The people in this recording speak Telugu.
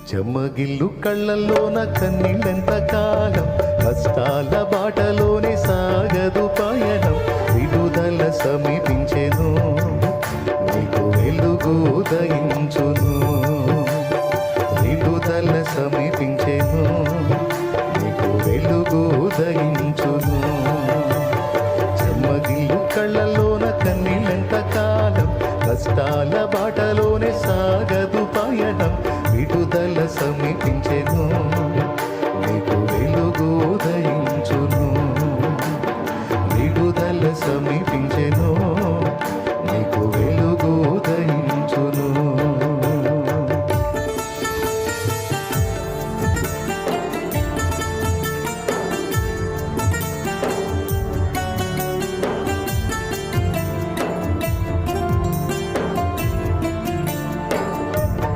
చెమ్మగిల్లు కళ్ళల్లోన కన్నీళ్ళెంత కాలం, కష్టాల బాటలోనే సాగదు పయనం. విడుదల సమీపించెను, నీకు వెలుగు ఉదయించును. విడుదల సమీపించెను, నీకు వెలుగు ఉదయించును. చెమ్మగిల్లు కళ్ళల్లోన కన్నీళ్ళెంత కాలం, కష్టాల బాటలోనే సాగదు పయనం. విడుదల సమీపించెను,